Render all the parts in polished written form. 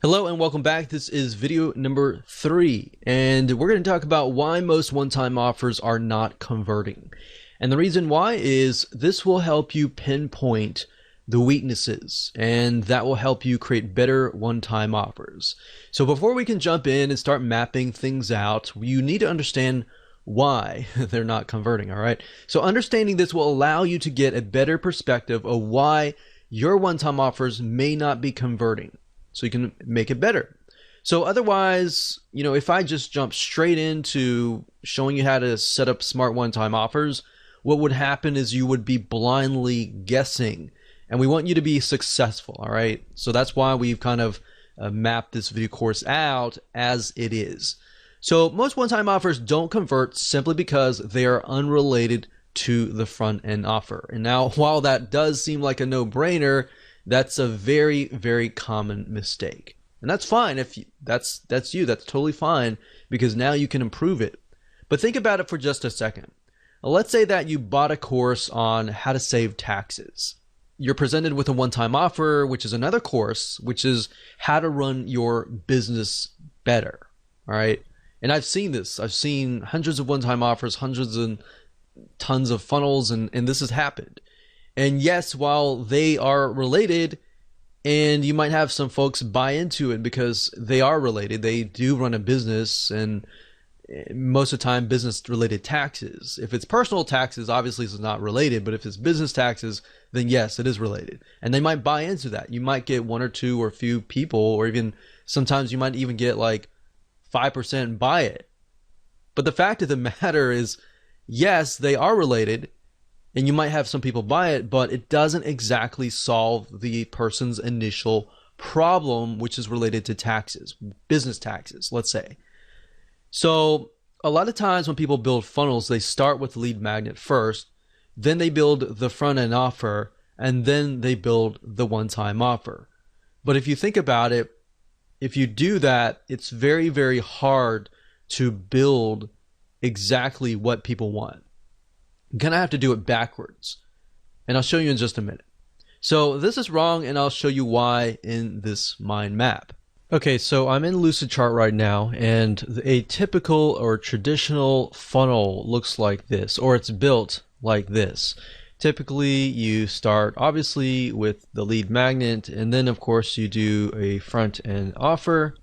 Hello and welcome back. This is video number 3, and we're going to talk about why most one-time offers are not converting. And the reason why is this will help you pinpoint the weaknesses, and that will help you create better one-time offers. So before we can jump in and start mapping things out, you need to understand why they're not converting, all right? So understanding this will allow you to get a better perspective of why your one-time offers may not be converting, so you can make it better. So otherwise, if I just jump straight into showing you how to set up smart one-time offers, what would happen is you would be blindly guessing, and we want you to be successful, all right? So that's why we've kind of mapped this video course out as it is. So most one-time offers don't convert simply because they are unrelated to the front-end offer. And now, while that does seem like a no-brainer, that's a very, very common mistake. And that's fine. If that's totally fine, because now you can improve it. But think about it for just a second. Let's say that you bought a course on how to save taxes. You're presented with a one-time offer, which is another course, which is how to run your business better. All right. And I've seen this. I've seen hundreds of one-time offers, hundreds and tons of funnels, and this has happened. And yes, while they are related, and you might have some folks buy into it because they are related, they do run a business, and most of the time business related taxes. If it's personal taxes, obviously it's not related, but if it's business taxes, then yes, it is related. And they might buy into that. You might get one or two or a few people, or even sometimes you might even get like 5% buy it. But the fact of the matter is, yes, they are related, and you might have some people buy it, but it doesn't exactly solve the person's initial problem, which is related to taxes, business taxes, let's say. So a lot of times when people build funnels, they start with lead magnet first, then they build the front end offer, and then they build the one-time offer. But if you think about it, if you do that, it's very, very hard to build exactly what people want. You're going to have to do it backwards, and I'll show you in just a minute. So this is wrong, and I'll show you why in this mind map. Okay, so I'm in Lucidchart right now, and a typical or traditional funnel looks like this, or it's built like this. Typically, you start obviously with the lead magnet, and then of course you do a front end offer.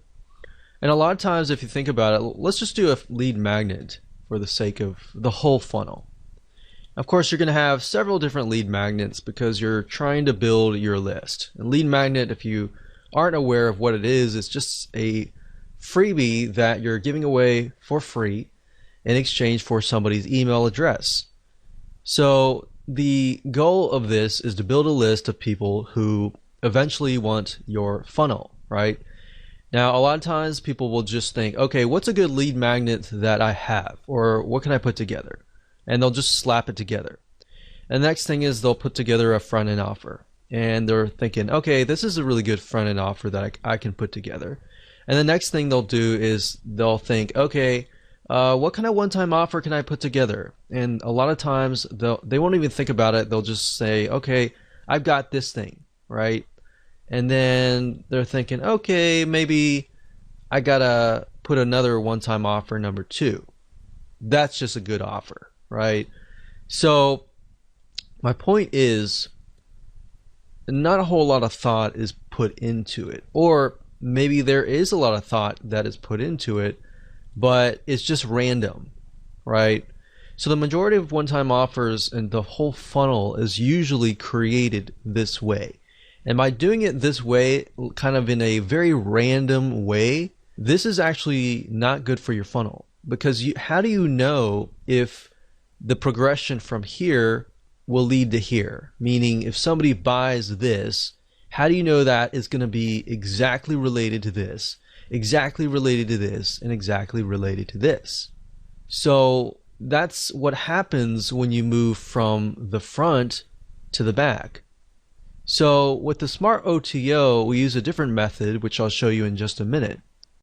And a lot of times, if you think about it, let's just do a lead magnet for the sake of the whole funnel. Of course, you're going to have several different lead magnets because you're trying to build your list. A lead magnet, if you aren't aware of what it is, it's just a freebie that you're giving away for free in exchange for somebody's email address. So the goal of this is to build a list of people who eventually want your funnel, right? Now, a lot of times people will just think, okay, what's a good lead magnet that I have? Or what can I put together? And they'll just slap it together. And the next thing is they'll put together a front end offer. And they're thinking, okay, this is a really good front end offer that I can put together. And the next thing they'll do is they'll think, okay, what kind of one-time offer can I put together? And a lot of times they won't even think about it. They'll just say, okay, I've got this thing, right? And then they're thinking, okay, maybe I gotta put another one-time offer number 2. That's just a good offer, right? So my point is, not a whole lot of thought is put into it, or maybe there is a lot of thought that is put into it, but it's just random, right? So the majority of one-time offers and the whole funnel is usually created this way. And by doing it this way, kind of in a very random way, this is actually not good for your funnel, because how do you know if the progression from here will lead to here? Meaning, if somebody buys this, how do you know that is going to be exactly related to this, exactly related to this, and exactly related to this? So that's what happens when you move from the front to the back. So with the Smart OTO, we use a different method, which I'll show you in just a minute.